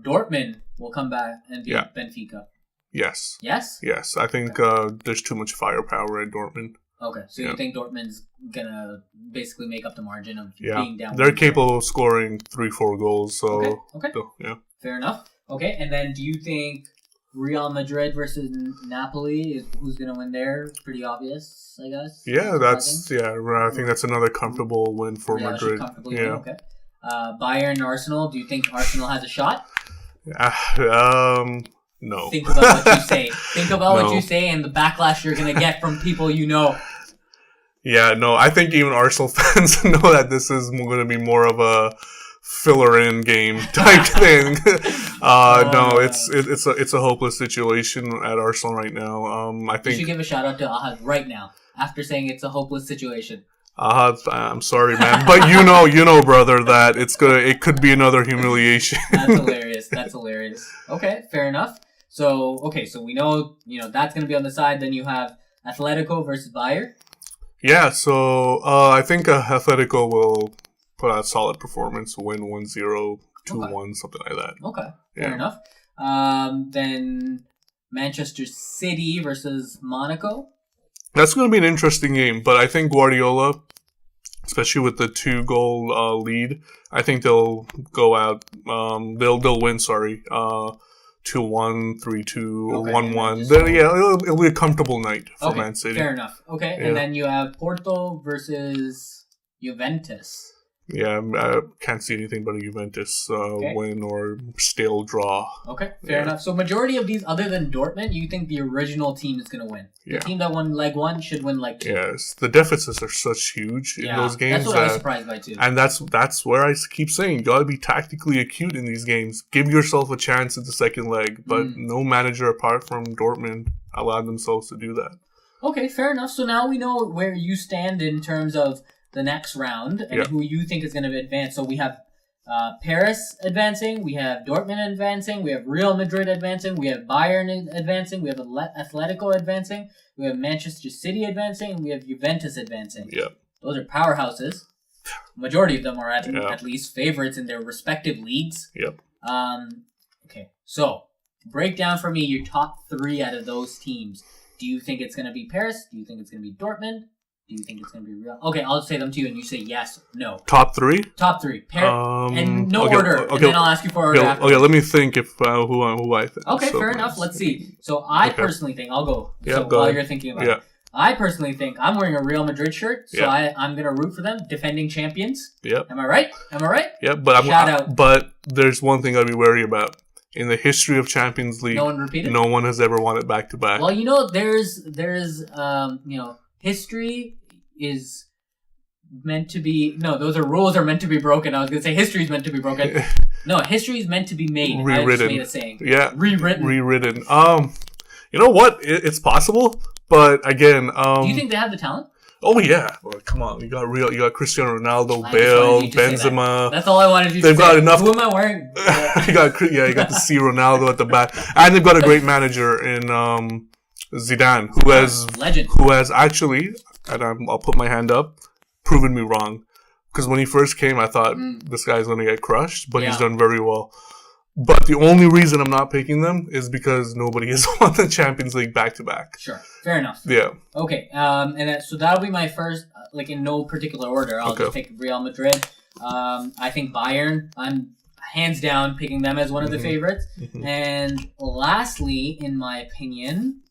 S1: Dortmund will come back and beat Benfica?
S2: Yes.
S1: Yes?
S2: Yes. I think there's too much firepower at Dortmund.
S1: Okay, so you think Dortmund's gonna basically make up the margin of being down?
S2: They're capable of scoring 3-4 goals, so...
S1: Okay.
S2: Yeah.
S1: Fair enough. Okay, and then do you think Real Madrid versus Napoli, who's gonna win there? It's pretty obvious, I guess.
S2: Yeah, I think that's another comfortable win for Madrid.
S1: Win, okay. Bayern, Arsenal, do you think Arsenal has a shot?
S2: No.
S1: Think about what you say. Think about what you say and the backlash you're going to get from people you know.
S2: Yeah, no, I think even Arsenal fans know that this is going to be more of a filler-in game type thing. No, it's a hopeless situation at Arsenal right now. I think
S1: you should give a shout out to Ahad right now after saying it's a hopeless situation.
S2: I'm sorry, man, but you know, brother, that it could be another humiliation.
S1: That's hilarious. Okay, fair enough. So we know, that's going to be on the side. Then you have Atletico versus Bayern. Yeah,
S2: so I think Atletico will put out a solid performance, win 1-0, 2-1, something like that.
S1: Okay, fair enough. Then Manchester City versus Monaco.
S2: That's going to be an interesting game, but I think Guardiola, especially with the 2-goal lead, I think they'll go out. They'll win. 2-1, 3-2, or 1-1. It'll be a comfortable night for Man City.
S1: Fair enough. Okay, and then you have Porto versus Juventus.
S2: Yeah, I can't see anything but a Juventus win or stale draw.
S1: Okay, fair enough. So majority of these, other than Dortmund, you think the original team is going to win? The team that won leg 1 should win leg 2.
S2: Yes, the deficits are such huge in those games.
S1: That's what I was surprised by too.
S2: And that's where I keep saying, you got to be tactically acute in these games. Give yourself a chance at the second leg, but no manager apart from Dortmund allowed themselves to do that.
S1: Okay, fair enough. So now we know where you stand in terms of the next round and who you think is going to advance. So we have Paris advancing, we have Dortmund advancing, we have Real Madrid advancing, we have Bayern advancing, we have Atletico advancing, we have Manchester City advancing, and we have Juventus advancing.
S2: Yeah.
S1: Those are powerhouses. Majority of them are at least favorites in their respective leagues.
S2: Yep.
S1: Okay, so break down for me your top 3 out of those teams. Do you think it's going to be Paris? Do you think it's going to be Dortmund? Do you think it's going to be Real? Okay, I'll say them to you and you say yes, no.
S2: Top 3?
S1: Top 3. And no order. And then I'll ask you for order after.
S2: Okay, let me think if who I think.
S1: Okay, fair enough. Let's see. So I personally think, I'll go. While you're thinking about it. I personally think I'm wearing a Real Madrid shirt, so I'm going to root for them, defending champions.
S2: Yep.
S1: Am I right?
S2: Yeah, but there's one thing I'd be wary about. In the history of Champions League, no one has ever won it back-to-back.
S1: Well, there's history is meant to be... No, those rules are meant to be broken. I was going to say history is meant to be broken. No, history is meant to be made.
S2: Rewritten.
S1: I just made a saying.
S2: Yeah.
S1: Rewritten.
S2: You know what? It's possible, but again...
S1: Do you think they have the talent?
S2: Oh yeah, well, come on! You got Cristiano Ronaldo, Bale, Benzema.
S1: That's all I wanted you to say.
S2: They've got enough.
S1: Who am I wearing?
S2: you got to see Ronaldo at the back, and they've got a great manager in Zidane, who has actually, and I'll put my hand up, proven me wrong. Because when he first came, I thought this guy's going to get crushed, but he's done very well. But the only reason I'm not picking them is because nobody has won the Champions League back-to-back.
S1: Sure. Fair enough.
S2: Yeah.
S1: Okay. So that'll be my first, in no particular order. I'll just pick Real Madrid. I think Bayern. I'm hands down picking them as one of the favorites. Mm-hmm. And lastly, in my opinion,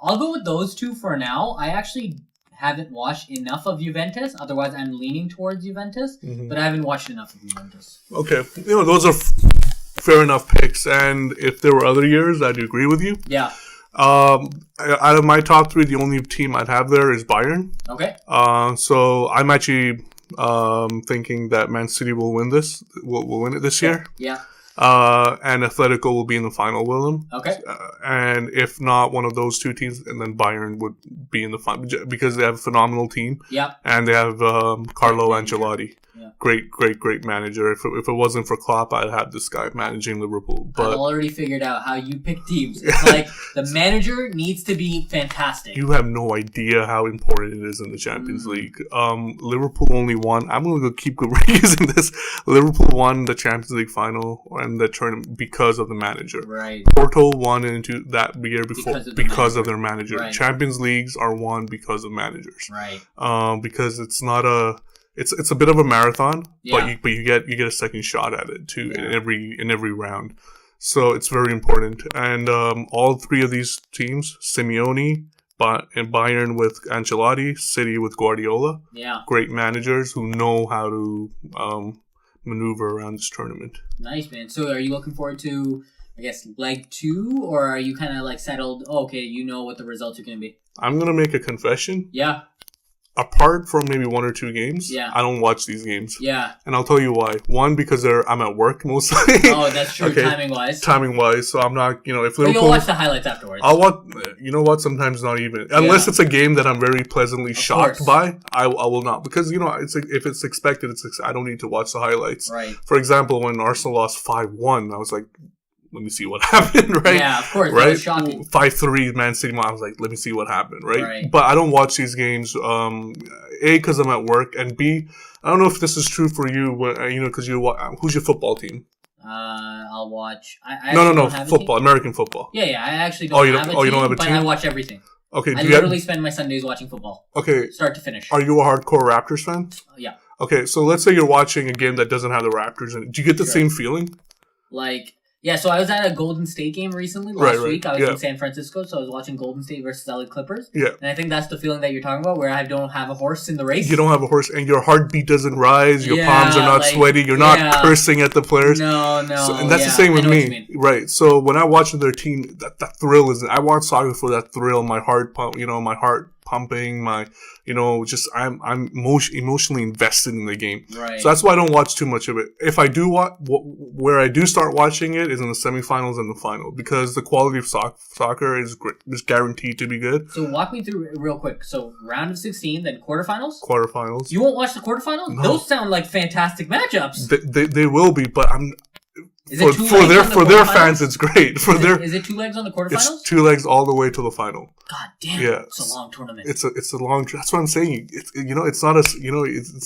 S1: I'll go with those two for now. I actually haven't watched enough of Juventus. Otherwise, I'm leaning towards Juventus, but I haven't watched enough of Juventus.
S2: Okay. Those are fair enough picks. And if there were other years, I'd agree with you.
S1: Yeah.
S2: Out of my top three, the only team I'd have there is Bayern.
S1: Okay.
S2: So I'm actually thinking that Man City will win this. Will win it this year.
S1: Yeah.
S2: And Atletico will be in the final with them.
S1: Okay.
S2: And if not one of those two teams, and then Bayern would be in the final because they have a phenomenal team.
S1: Yeah.
S2: And they have Carlo Ancelotti.
S1: Yeah.
S2: Great manager. If it wasn't for Klopp, I'd have this guy managing Liverpool. But
S1: I've already figured out how you pick teams. It's like the manager needs to be fantastic.
S2: You have no idea how important it is in the Champions League. Liverpool only won. I'm going to keep using this. Liverpool won the Champions League final and the tournament because of the manager.
S1: Right.
S2: Porto won into that year before because of their manager.
S1: Right.
S2: Champions Leagues are won because of managers.
S1: Right.
S2: Because it's not a. It's a bit of a marathon,
S1: yeah.
S2: but you get a second shot at it too in every round. So it's very important. And all three of these teams, Simeone, and Bayern with Ancelotti, City with Guardiola, great managers who know how to maneuver around this tournament.
S1: Nice, man. So are you looking forward to, I guess, leg 2, or are you kind of like settled? Oh, okay, you know what the results are going to be.
S2: I'm gonna make a confession.
S1: Yeah.
S2: Apart from maybe 1 or 2 games,
S1: I
S2: don't watch these games.
S1: Yeah.
S2: And I'll tell you why. One, because I'm at work mostly.
S1: Oh, that's true. Okay. Timing-wise. So I'm not, if Liverpool... But you'll watch the highlights afterwards.
S2: I'll watch, you know what, sometimes not even. Unless it's a game that I'm very pleasantly shocked by, I will not. Because, if it's expected, I don't need to watch the highlights.
S1: Right.
S2: For example, when Arsenal lost 5-1, I was like... Let me see what happened, right?
S1: Yeah, of course.
S2: Right?
S1: That was shocking.
S2: 5-3 Man City. I was like, let me see what happened, right? But I don't watch these games, A, because I'm at work, and B, I don't know if this is true for you, because who's your football team?
S1: I'll watch.
S2: No, football, American football.
S1: Yeah, I actually don't have a team,
S2: you don't have a
S1: but
S2: team?
S1: I watch everything.
S2: Okay.
S1: I literally spend my Sundays watching football.
S2: Okay.
S1: Start to finish.
S2: Are you a hardcore Raptors fan?
S1: Yeah.
S2: Okay, so let's say you're watching a game that doesn't have the Raptors in it. Do you get the same feeling?
S1: Yeah, so I was at a Golden State game recently last week. I was in San Francisco, so I was watching Golden State versus LA Clippers. Yeah. And I think that's the feeling that you're talking about, where I don't have a horse in the race.
S2: You don't have a horse, and your heartbeat doesn't rise, your palms are not sweaty, you're not cursing at the players.
S1: No.
S2: And that's the same with me. Right. So when I watch their team, that thrill is, I watch soccer for that thrill, my heart pump, my heart pumping, I'm emotionally invested in the game.
S1: Right.
S2: So that's why I don't watch too much of it. If I do where I do start watching it is in the semifinals and the final, because the quality of soccer is guaranteed to be good.
S1: So walk me through real quick. So round of 16, then quarterfinals?
S2: Quarterfinals.
S1: You won't watch the quarterfinals? No. Those sound like fantastic matchups.
S2: They will be, but for their fans, it's great.
S1: Is it 2 legs on the quarterfinals?
S2: It's 2 legs all the way to the final.
S1: God damn! Yeah, it's a long tournament.
S2: It's a long. That's what I'm saying. It's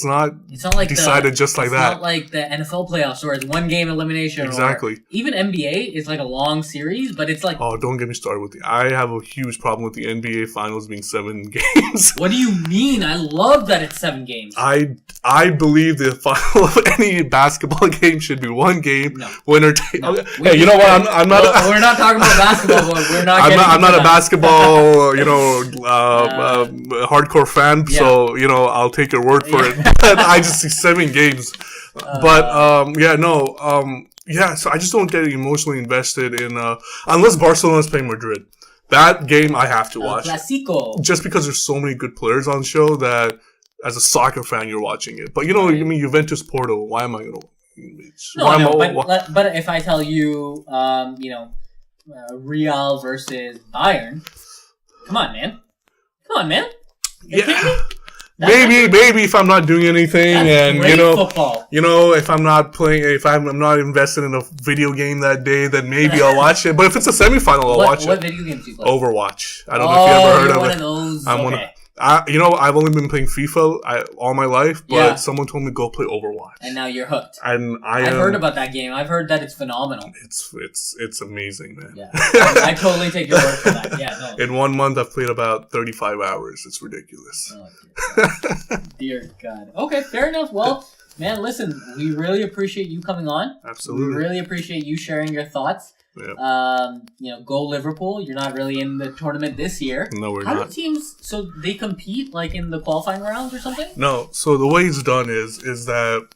S2: not it's not
S1: like
S2: decided just like that.
S1: It's not like the NFL playoffs where it's 1 game elimination.
S2: Exactly.
S1: Even NBA is like a long series, but it's like.
S2: Oh, don't get me started with I have a huge problem with the NBA finals being 7 games.
S1: What do you mean? I love that it's 7 games.
S2: I believe the final of any basketball game should be 1 game. No. Winner take. No. Hey, you know what? I'm not.
S1: We're not talking about basketball. But we're not.
S2: I'm not a basketball. Hardcore fan. Yeah. So I'll take your word for it. I just see 7 games. But so I just don't get emotionally invested in unless Barcelona's playing Madrid. That game I have to watch.
S1: Clásico.
S2: Just because there's so many good players on the show that as a soccer fan you're watching it. But Juventus Porto. Why am I gonna?
S1: But if I tell you, Real versus Bayern, come on, man.
S2: Yeah. Maybe if I'm not doing anything, and
S1: football.
S2: If I'm not playing, if I'm not invested in a video game that day, then maybe I'll watch it. But if it's a semifinal, I'll watch it.
S1: What video games do you play?
S2: Overwatch. I don't know if you ever heard of it.
S1: Of those.
S2: I've only been playing FIFA all my life, but someone told me go play Overwatch,
S1: and now you're hooked.
S2: And
S1: I've heard about that game. I've heard that it's phenomenal.
S2: It's amazing, man.
S1: Yeah, I totally take your word for that. Yeah, no.
S2: In 1 month, I've played about 35 hours. It's ridiculous.
S1: Oh, dear God. Okay, fair enough. Well, man, listen, we really appreciate you coming on.
S2: Absolutely.
S1: We really appreciate you sharing your thoughts.
S2: Yeah.
S1: Go Liverpool. You're not really in the tournament this year.
S2: No, we're not.
S1: How do teams, so they compete like in the qualifying rounds or something?
S2: No. So the way it's done is that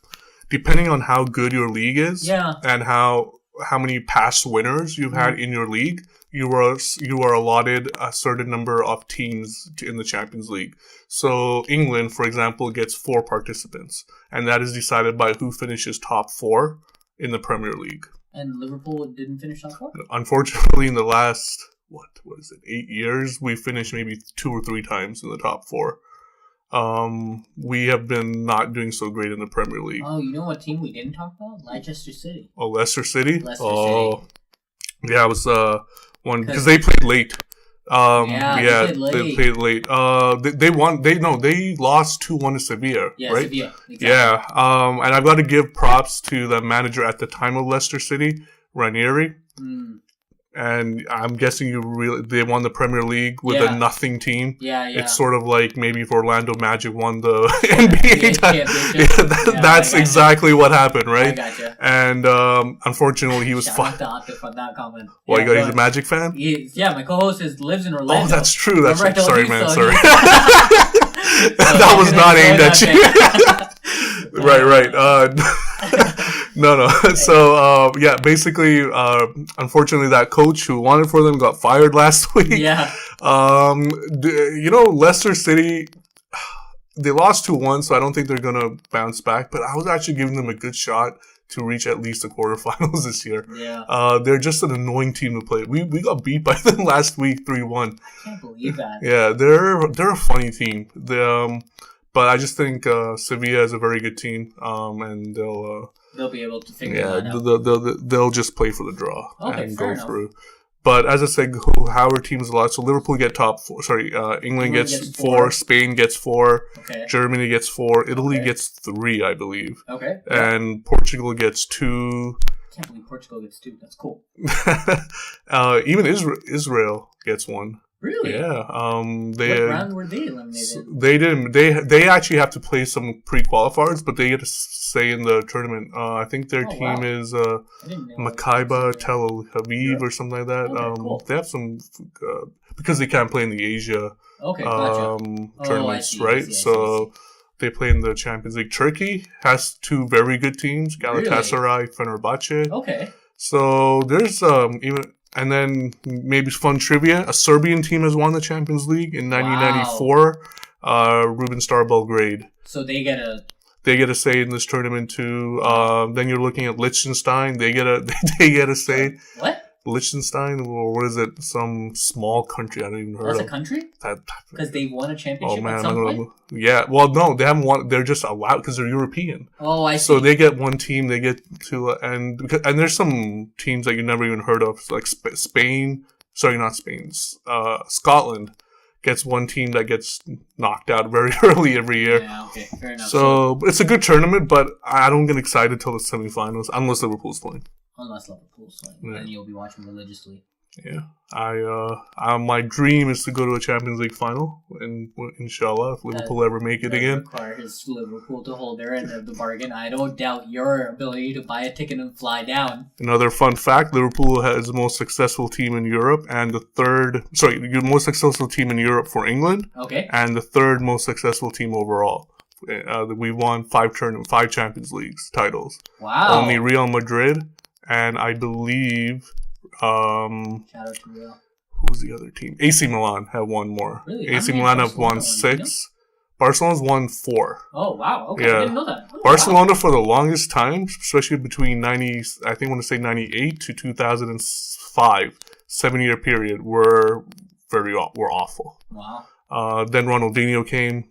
S2: depending on how good your league is and how many past winners you've had in your league, you are allotted a certain number of teams in the Champions League. So England, for example, gets 4 participants, and that is decided by who finishes top 4 in the Premier League.
S1: And Liverpool didn't finish top 4?
S2: Unfortunately, in the last, 8 years, we finished maybe 2 or 3 times in the top 4. We have been not doing so great in the Premier League.
S1: Oh, you know what team we didn't talk about? Leicester City.
S2: Oh, Leicester City?
S1: Leicester City.
S2: Yeah, it was one because they played late.
S1: They
S2: played late. They won. They lost 2-1 to Sevilla, right?
S1: Sevilla. Exactly.
S2: Yeah. And I've got to give props to the manager at the time of Leicester City, Ranieri. And I'm guessing they won the Premier League with a nothing team.
S1: Yeah.
S2: It's sort of like maybe if Orlando Magic won the NBA. That's exactly what happened, right?
S1: I gotcha.
S2: And unfortunately, he was
S1: fired. Shout out to Atif on that comment.
S2: Well, he's a Magic fan?
S1: My co-host lives in Orlando.
S2: Oh, that's true. Sorry, man.
S1: Sorry.
S2: That was not aimed at you. Right. No. So, basically, unfortunately, that coach who wanted for them got fired last week.
S1: Yeah.
S2: Leicester City, they lost 2-1, so I don't think they're going to bounce back. But I was actually giving them a good shot to reach at least the quarterfinals this year.
S1: Yeah.
S2: They're just an annoying team to play. We got beat by them last week 3-1.
S1: I can't believe that.
S2: Yeah, they're a funny team. But I just think Sevilla is a very good team, and they'll
S1: be able to figure that out.
S2: They'll just play for the draw and go
S1: enough.
S2: through. But as I said, how our teams a lot. So Liverpool get top 4. Sorry, England gets 4. Spain gets 4.
S1: Okay.
S2: Germany gets 4. Italy gets 3, I believe.
S1: Okay.
S2: And Portugal gets 2.
S1: I can't believe Portugal gets 2. That's cool.
S2: Even Israel gets 1.
S1: Really?
S2: Yeah.
S1: What round were they eliminated?
S2: They didn't. They actually have to play some pre-qualifiers, but they get a say in the tournament. I think their team is Maccabi Tel Aviv or something like that.
S1: Cool.
S2: They have some because they can't play in the Asia tournaments, right? So they play in the Champions League. Turkey has 2 very good teams: Galatasaray, Fenerbahce.
S1: Okay.
S2: So there's even. And then maybe fun trivia: a Serbian team has won the Champions League in 1994. Ruben Star Belgrade.
S1: So they get
S2: a say in this tournament too. Then you're looking at Liechtenstein. They get a say.
S1: What?
S2: Liechtenstein, or what is it? Some small country I don't even heard of.
S1: That's a country? Because they won a championship at some point?
S2: Yeah. Well, no, they haven't won. They're just allowed because they're European.
S1: Oh, I see.
S2: So they get one team. They get to and there's some teams that you never even heard of, like Spain. Sorry, not Spain. Scotland gets one team that gets knocked out very early every year.
S1: Yeah, okay, fair enough.
S2: So it's a good tournament, but I don't get excited till the semifinals unless Liverpool's playing.
S1: Unless Liverpool's playing, then you'll be watching religiously.
S2: Yeah, my dream is to go to a Champions League final, and inshallah, if Liverpool ever make it again.
S1: Requires Liverpool to hold their end of the bargain. I don't doubt your ability to buy a ticket and fly down.
S2: Another fun fact: Liverpool is the most successful team in Europe, and the most successful team in Europe for England.
S1: Okay.
S2: And the 3rd most successful team overall. We won 5 Champions Leagues titles.
S1: Wow.
S2: Only Real Madrid. And I believe,
S1: shout out to Real.
S2: Who was the other team? AC Milan have won more.
S1: Really?
S2: AC Milan have won 6. Barcelona's won 4.
S1: Oh wow! Okay, I didn't know that.
S2: Barcelona for the longest time, especially between 98 to 2005, 7-year period, were awful.
S1: Wow.
S2: Then Ronaldinho came.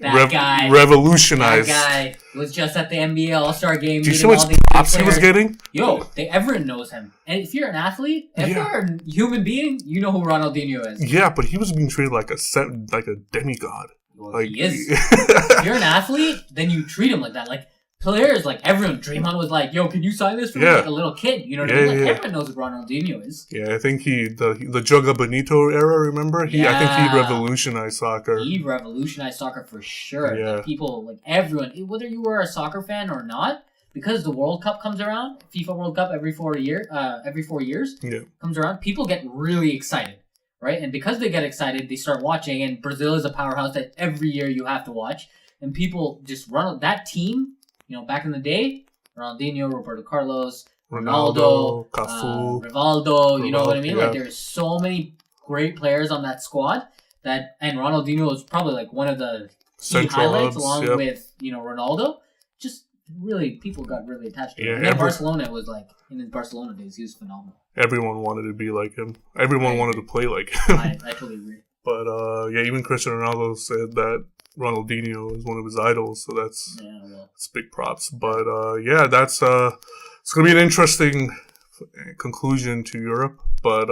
S1: That guy.
S2: Revolutionized.
S1: That guy was just at the NBA All-Star game.
S2: Do you see how much props he was getting?
S1: Yo, everyone knows him. And if you're an athlete, if you're a human being, you know who Ronaldinho is.
S2: Yeah, but he was being treated like a demigod.
S1: Well, he is. If you're an athlete, then you treat him like that. Like, players, like everyone, Draymond was like, "Yo, can you sign this for me?" Like a little kid, you know what I mean? Like everyone knows who Ronaldinho is.
S2: Yeah, I think the Joga Bonito era. Remember? I think he revolutionized soccer.
S1: He revolutionized soccer for sure.
S2: Yeah.
S1: Like people, like everyone, whether you were a soccer fan or not, because the World Cup comes around, FIFA World Cup every 4 years, comes around. People get really excited, right? And because they get excited, they start watching. And Brazil is a powerhouse that every year you have to watch. And people just run that team. You know, back in the day, Ronaldinho, Roberto Carlos, Ronaldo,
S2: Cafu,
S1: Rivaldo, you know what I mean? Like, there's so many great players on that squad and Ronaldinho was probably like one of the key highlights along with, Ronaldo. Just really, people got really attached to him. And then Barcelona was like, in his Barcelona days, he was phenomenal.
S2: Everyone wanted to be like him. Everyone wanted to play like him.
S1: I totally agree.
S2: But, even Cristiano Ronaldo said that Ronaldinho is one of his idols, so that's big props. But that's it's gonna be an interesting conclusion to Europe. But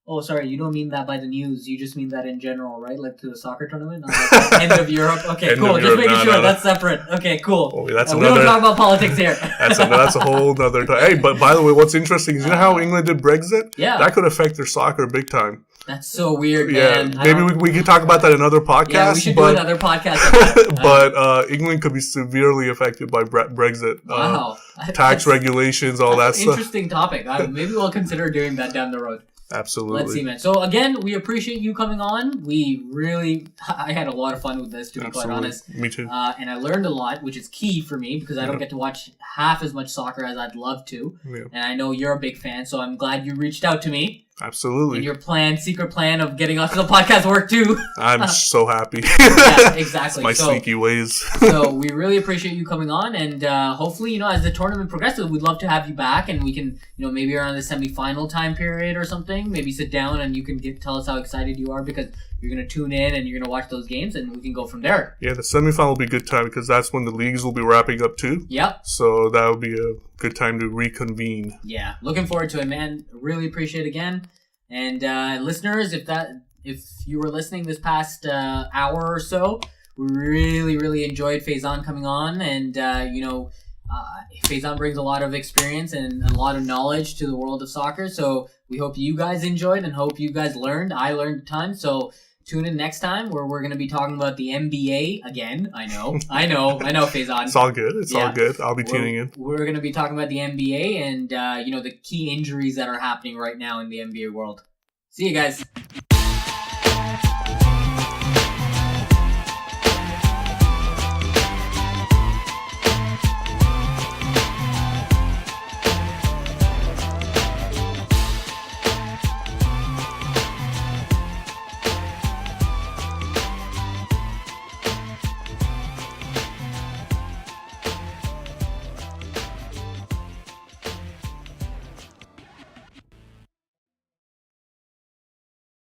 S1: oh, sorry, you don't mean that by the news. You just mean that in general, right? Like to the soccer tournament, not like end of Europe. Okay, cool. Just making sure that's separate. Okay, cool.
S2: Oh,
S1: we don't talk about politics here.
S2: that's a whole nother time. Hey, but by the way, what's interesting is you know how England did Brexit?
S1: Yeah,
S2: that could affect their soccer big time.
S1: That's so weird, man.
S2: Maybe we can talk about that in another podcast.
S1: Yeah, we should do another podcast.
S2: But England could be severely affected by Brexit.
S1: Wow.
S2: Tax regulations, all that stuff.
S1: Interesting topic. Maybe we'll consider doing that down the road.
S2: Absolutely.
S1: Let's see, man. So again, we appreciate you coming on. I had a lot of fun with this, to be quite honest.
S2: Me too.
S1: And I learned a lot, which is key for me because I don't get to watch half as much soccer as I'd love to. Yeah. And I know you're a big fan, so I'm glad you reached out to me.
S2: Absolutely.
S1: And your secret plan of getting us to the podcast worked too.
S2: I'm so happy.
S1: Yeah, exactly.
S2: It's my sneaky ways.
S1: So we really appreciate you coming on, and hopefully, as the tournament progresses, we'd love to have you back, and we can, maybe around the semifinal time period or something, maybe sit down and you can tell us how excited you are because you're going to tune in and you're going to watch those games, and we can go from there.
S2: Yeah, the semifinal will be a good time because that's when the leagues will be wrapping up too.
S1: Yep.
S2: So that will be a good time to reconvene.
S1: Yeah, looking forward to it, man. Really appreciate it again. And listeners, if you were listening this past hour or so, we really, really enjoyed Faizan coming on, and Faizan brings a lot of experience and a lot of knowledge to the world of soccer. So we hope you guys enjoyed and hope you guys learned. I learned a ton. So tune in next time where we're going to be talking about the NBA again. I know, Faizan.
S2: It's all good. It's all good. I'll be tuning in.
S1: We're going to be talking about the NBA and, the key injuries that are happening right now in the NBA world. See you guys.